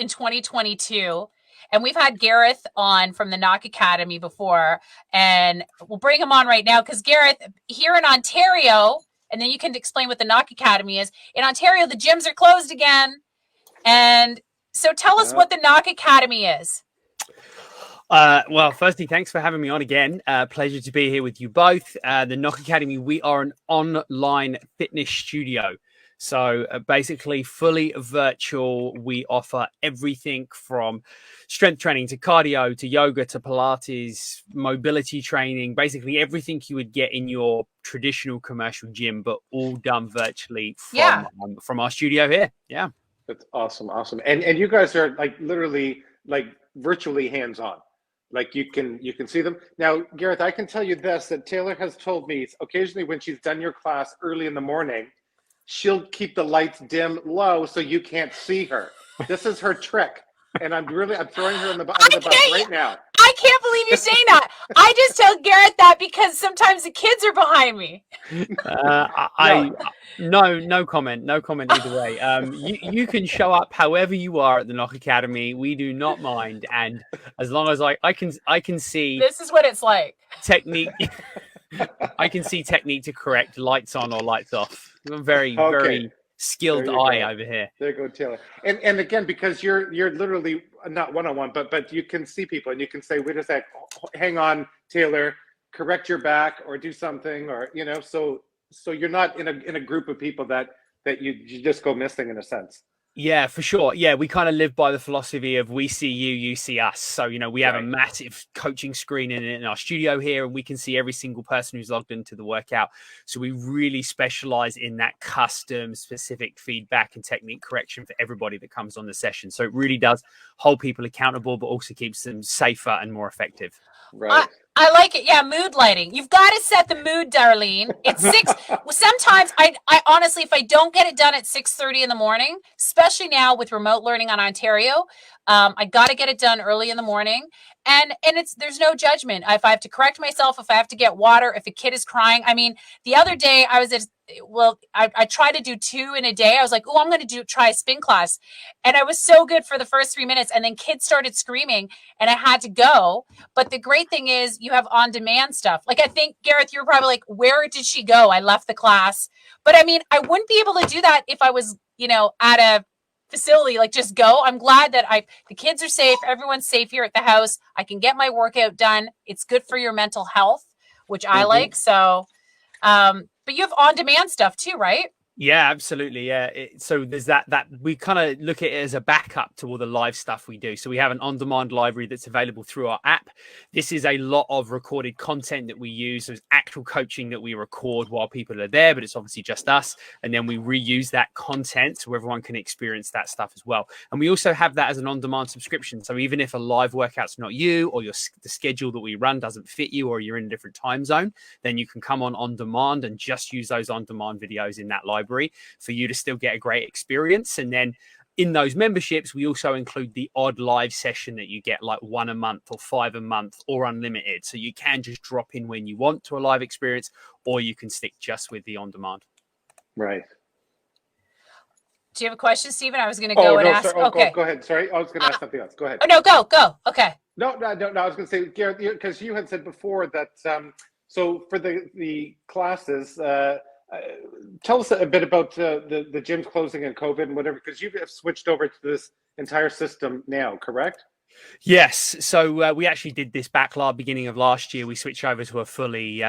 in 2022. And we've had Gareth on from the Knock Academy before, and we'll bring him on right now because Gareth, here in Ontario, and then you can explain what the Knock Academy is. In Ontario, the gyms are closed again. And so tell us what the Knock Academy is. Well, firstly, thanks for having me on again. Pleasure to be here with you both. The Knock Academy, we are an online fitness studio. So basically fully virtual. We offer everything from strength training to cardio to yoga to Pilates, mobility training, basically everything you would get in your traditional commercial gym, but all done virtually from our studio here. Yeah. That's awesome. Awesome. And you guys are like literally like virtually hands-on. Like you can see them. Now, Gareth, I can tell you this, that Taylor has told me occasionally when she's done your class early in the morning, she'll keep the lights dim low so you can't see her. This is her trick. And I'm throwing her under the bus right now. I can't believe you're saying that. I just tell Gareth that because sometimes the kids are behind me. No comment either way. You can show up however you are at the Knock Academy. We do not mind, and as long as I can see. This is what it's like. Technique. I can see technique to correct lights on or lights off. Very skilled eye over here. There you go, Taylor. And again, because you're literally not one-on-one, but you can see people and you can say, wait a sec, hang on, Taylor, correct your back or do something, or so you're not in a group of people that you just go missing in a sense. Yeah, for sure. Yeah, we kind of live by the philosophy of we see you, you see us. So, we have a massive coaching screen in our studio here, and we can see every single person who's logged into the workout. So we really specialize in that custom specific feedback and technique correction for everybody that comes on the session. So it really does hold people accountable, but also keeps them safer and more effective. Right. I like it. Yeah, mood lighting. You've got to set the mood, Darlene. It's 6. Sometimes I honestly, if I don't get it done at 6:30 in the morning, especially now with remote learning on Ontario, I got to get it done early in the morning. And there's no judgment. If I have to correct myself, if I have to get water, if a kid is crying. I mean, the other day I was I tried to do 2 in a day. I was like, I'm going to try a spin class. And I was so good for the first 3 minutes. And then kids started screaming and I had to go. But the great thing is you have on-demand stuff. Like, I think, Gareth, you're probably like, where did she go? I left the class. But I mean, I wouldn't be able to do that if I was, at a facility, like just go. I'm glad that the kids are safe. Everyone's safe here at the house. I can get my workout done. It's good for your mental health, which I like. So, but you have on-demand stuff too, right? Yeah, absolutely. Yeah. So there's that we kind of look at it as a backup to all the live stuff we do. So we have an on-demand library that's available through our app. This is a lot of recorded content that we use. There's actual coaching that we record while people are there, but it's obviously just us. And then we reuse that content so everyone can experience that stuff as well. And we also have that as an on-demand subscription. So even if a live workout's not you, or the schedule that we run doesn't fit you, or you're in a different time zone, then you can come on demand and just use those on-demand videos in that library for you to still get a great experience. And then in those memberships, we also include the odd live session that you get, like 1 a month or 5 a month or unlimited. So you can just drop in when you want to a live experience, or you can stick just with the on-demand. Right. Do you have a question, Stephen? I was going to go ask. Sorry. Okay. Go ahead. Sorry. I was going to ask something else. Go ahead. Oh, no, go. Okay. No. I was going to say, Gareth, because you had said before that, so for the classes, tell us a bit about the gyms closing and COVID and whatever, because you have switched over to this entire system now, correct? Yes. So we actually did this backlog beginning of last year. We switched over to a fully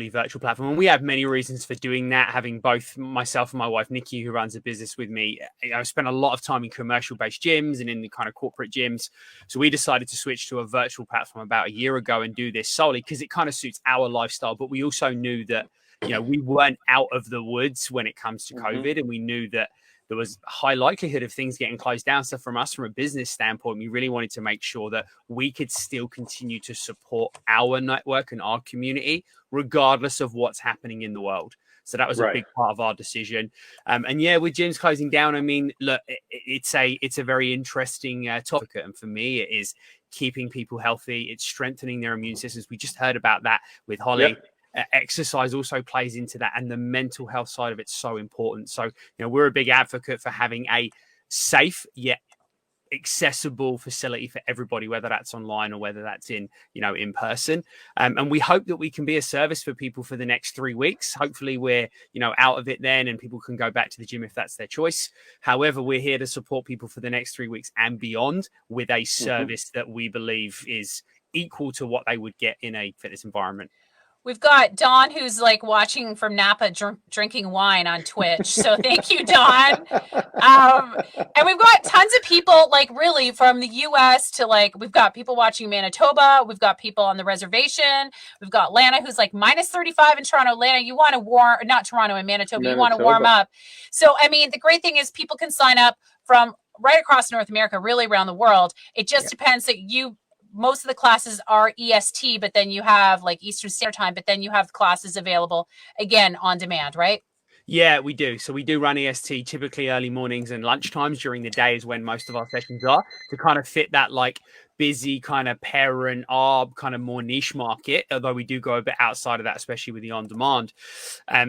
virtual platform, and we have many reasons for doing that. Having both myself and my wife Nikki, who runs a business with me, I spent a lot of time in commercial-based gyms and in the kind of corporate gyms. So we decided to switch to a virtual platform about a year ago and do this solely because it kind of suits our lifestyle. But we also knew that we weren't out of the woods when it comes to COVID, and we knew that there was a high likelihood of things getting closed down. So from us, from a business standpoint, we really wanted to make sure that we could still continue to support our network and our community, regardless of what's happening in the world. So that was a big part of our decision. And yeah, with gyms closing down, I mean, look, it's a very interesting topic. And for me, it is keeping people healthy. It's strengthening their immune systems. We just heard about that with Holly. Yep. Exercise also plays into that, and the mental health side of it's so important. So, we're a big advocate for having a safe yet accessible facility for everybody, whether that's online or whether that's in, in person. And we hope that we can be a service for people for the next 3 weeks. Hopefully we're, out of it then and people can go back to the gym if that's their choice. However, we're here to support people for the next 3 weeks and beyond with a service that we believe is equal to what they would get in a fitness environment. We've got Dawn, who's like watching from Napa, drinking wine on Twitch. So thank you, Dawn. And we've got tons of people, like really from the US to like, we've got people watching Manitoba. We've got people on the reservation. We've got Lana, who's like minus 35 in Toronto. Lana, you want to warm, not Toronto, in Manitoba. You want to warm up. So, I mean, the great thing is people can sign up from right across North America, really around the world. It just depends that most of the classes are EST, but then you have like Eastern Standard Time, but then you have classes available again on demand, right? Yeah, we do. So we do run EST typically early mornings and lunchtimes. During the day is when most of our sessions are, to kind of fit that like busy kind of parent ARB kind of more niche market, although we do go a bit outside of that, especially with the on demand.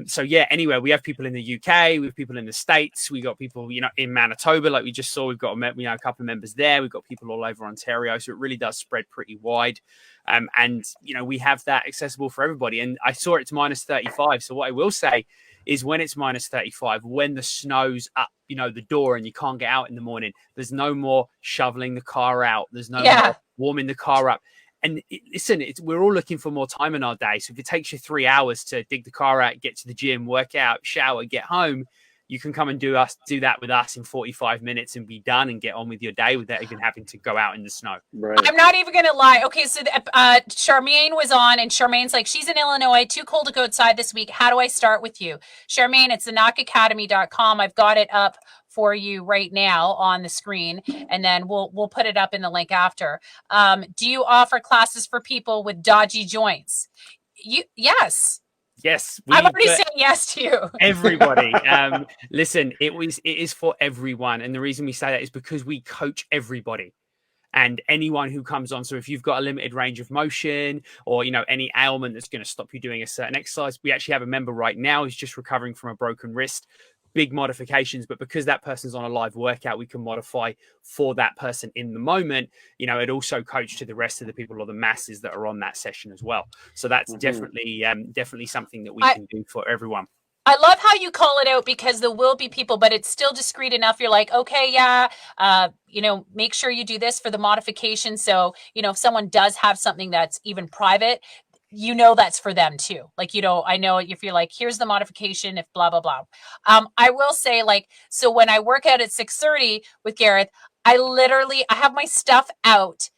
So yeah, anyway, we have people in the UK, we have people in the States, we got people, in Manitoba, like we just saw, we've got, a couple of members there. We've got people all over Ontario. So it really does spread pretty wide. And, we have that accessible for everybody. And I saw it's minus 35. So what I will say is when it's minus 35, when the snow's up, the door and you can't get out in the morning, there's no more shoveling the car out. There's no more warming the car up. And listen, we're all looking for more time in our day. So if it takes you 3 hours to dig the car out, get to the gym, work out, shower, get home, you can come and do that with us in 45 minutes and be done and get on with your day without even having to go out in the snow. Right. I'm not even going to lie. Okay, so Charmaine was on, and Charmaine's like, she's in Illinois, too cold to go outside this week. How do I start with you? Charmaine, it's thenakacademy.com. I've got it up for you right now on the screen, and then we'll put it up in the link after. Do you offer classes for people with dodgy joints? Yes. Yes, I'm already saying yes to you. Everybody. Listen, it is for everyone. And the reason we say that is because we coach everybody and anyone who comes on. So if you've got a limited range of motion or, any ailment that's going to stop you doing a certain exercise, we actually have a member right now who's just recovering from a broken wrist. Big modifications, but because that person's on a live workout, we can modify for that person in the moment. It also coach to the rest of the people or the masses that are on that session as well. So that's definitely something that we can do for everyone. I love how you call it out, because there will be people, but it's still discreet enough. You're like, okay, make sure you do this for the modification. So, if someone does have something that's even private, that's for them too. Like, I know if you're like, here's the modification, if blah, blah, blah. I will say, like, so when I work out at 6:30 with Gareth, I have my stuff out,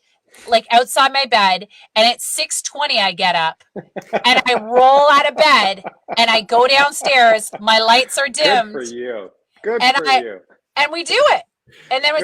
like outside my bed, and at 6:20 I get up and I roll out of bed and I go downstairs. My lights are dimmed. Good for you. Good and for you. And we do it. And then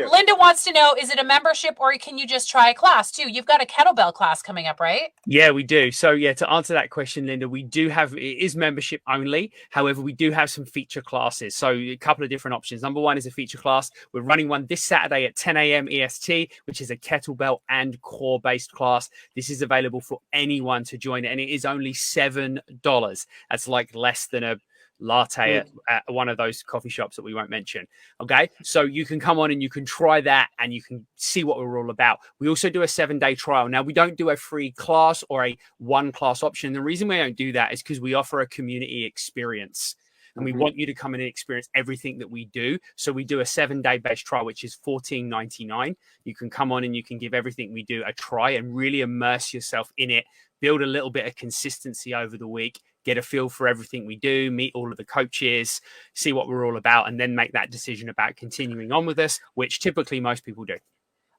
Linda wants to know, is it a membership or can you just try a class too? You've got a kettlebell class coming up, right? Yeah, we do. So to answer that question, Linda, we do have, it is membership only. However, we do have some feature classes. So a couple of different options. Number one is a feature class. We're running one this Saturday at 10 a.m. EST, which is a kettlebell and core based class. This is available for anyone to join, and it is only $7. That's like less than a latte at one of those coffee shops that we won't mention. Okay, so you can come on and you can try that and you can see what we're all about. We also do a 7-day trial. Now, we don't do a free class or a one class option. The reason we don't do that is because we offer a community experience and we want you to come in and experience everything that we do. So we do a 7-day based trial, which is $14.99. You can come on and you can give everything we do a try and really immerse yourself in it, build a little bit of consistency over the week, get a feel for everything we do, meet all of the coaches, see what we're all about, and then make that decision about continuing on with us, which typically most people do.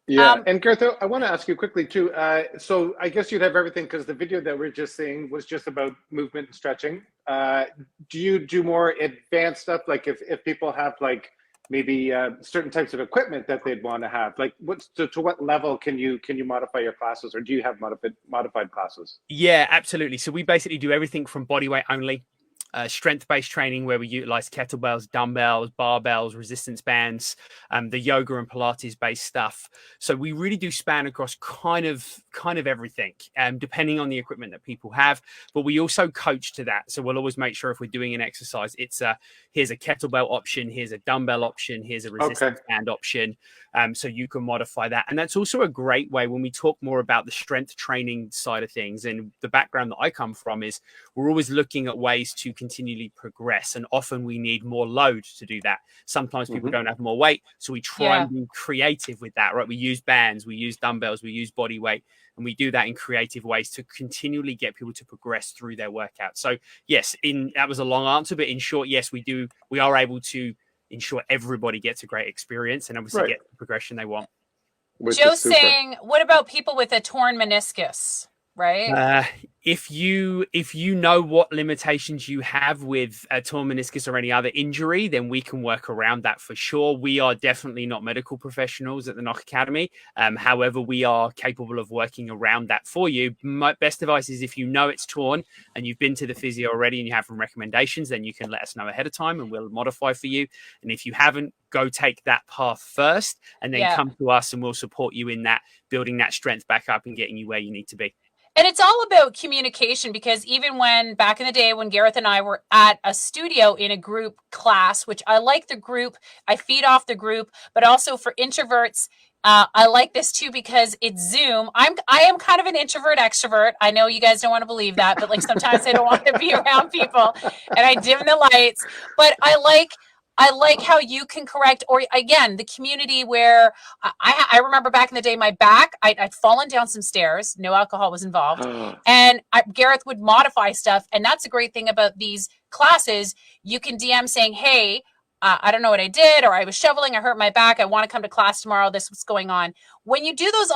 Yeah, and Gareth, I want to ask you quickly too. So I guess you'd have everything because the video that we're just seeing was just about movement and stretching. Do you do more advanced stuff? Like if people have like maybe certain types of equipment that they'd want to have, like to what level can you modify your classes, or do you have modified classes? Yeah, absolutely. So we basically do everything from body weight only. strength-based training where we utilize kettlebells, dumbbells, barbells, resistance bands, the yoga and Pilates-based stuff. So we really do span across kind of everything, depending on the equipment that people have. But we also coach to that. So we'll always make sure if we're doing an exercise, it's here's a kettlebell option, here's a dumbbell option, here's a resistance band option. So you can modify that. And that's also a great way when we talk more about the strength training side of things. And the background that I come from is we're always looking at ways to continually progress. And often we need more load to do that. Sometimes people don't have more weight. So we try and be creative with that, right? We use bands, we use dumbbells, we use body weight, and we do that in creative ways to continually get people to progress through their workout. So yes, that was a long answer, but in short, yes, we are able to ensure everybody gets a great experience and obviously get the progression they want. Joe's saying, what about people with a torn meniscus? Right. If you know what limitations you have with a torn meniscus or any other injury, then we can work around that for sure. We are definitely not medical professionals at the Knock Academy. However, we are capable of working around that for you. My best advice is if you know it's torn and you've been to the physio already and you have some recommendations, then you can let us know ahead of time and we'll modify for you. And if you haven't, go take that path first and then come to us and we'll support you in that, building that strength back up and getting you where you need to be. And it's all about communication, because even when back in the day when Gareth and I were at a studio in a group class, which I like the group, I feed off the group, but also for introverts, I like this too because it's Zoom. I am kind of an introvert extrovert. I know you guys don't want to believe that, but like sometimes I don't want to be around people and I dim the lights, but I like how you can correct, or again, the community where I remember back in the day, my back, I'd fallen down some stairs, no alcohol was involved. And Gareth would modify stuff. And that's a great thing about these classes. You can DM saying, hey, I don't know what I did, or I was shoveling, I hurt my back, I want to come to class tomorrow, this is what's going on. When you do those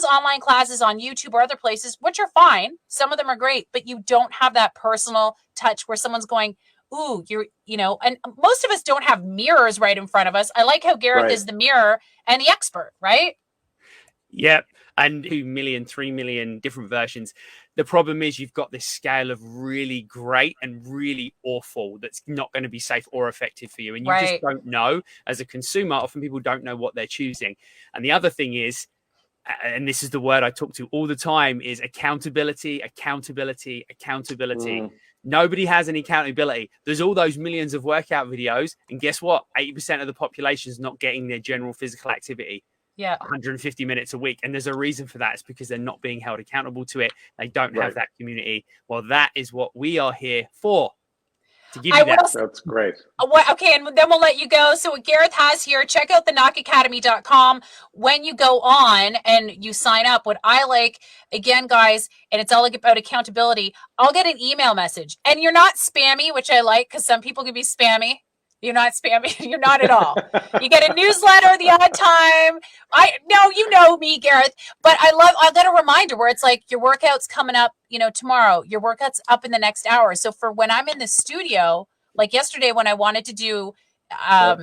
online classes on YouTube or other places, which are fine, some of them are great, but you don't have that personal touch where someone's going, ooh, and most of us don't have mirrors right in front of us. I like how Gareth is the mirror and the expert, right? Yep. And 2 million, 3 million different versions. The problem is you've got this scale of really great and really awful that's not going to be safe or effective for you. And you just don't know. As a consumer, often people don't know what they're choosing. And the other thing is, and this is the word I talk to all the time, is accountability. Nobody has any accountability. There's all those millions of workout videos. And guess what? 80% of the population is not getting their general physical activity. 150 minutes a week. And there's a reason for that. It's because they're not being held accountable to it. They don't have that community. Well, that is what we are here for. To give you that. That's great. Okay, and then we'll let you go. So what Gareth has here, check out the knockacademy.com. When you go on and you sign up, what I like, again, guys, and it's all about accountability, I'll get an email message. And you're not spammy, which I like, because some people can be spammy. You're not spammy. You're not at all. You get a newsletter the odd time. You know me, Gareth, but I got a reminder where it's like your workout's coming up, tomorrow, your workout's up in the next hour. So for when I'm in the studio, like yesterday when I wanted to do, a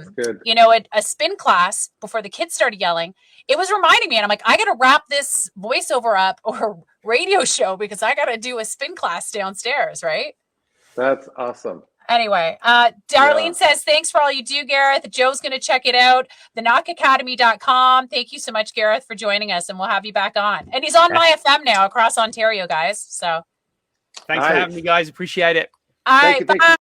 spin class before the kids started yelling, it was reminding me, and I'm like, I got to wrap this voiceover up or radio show because I got to do a spin class downstairs. Right. That's awesome. Anyway, Darlene says, thanks for all you do, Gareth. Joe's going to check it out. TheKnockAcademy.com. Thank you so much, Gareth, for joining us, and we'll have you back on. And he's on my FM now across Ontario, guys. So thanks for having me, guys. Appreciate it. All right. Bye.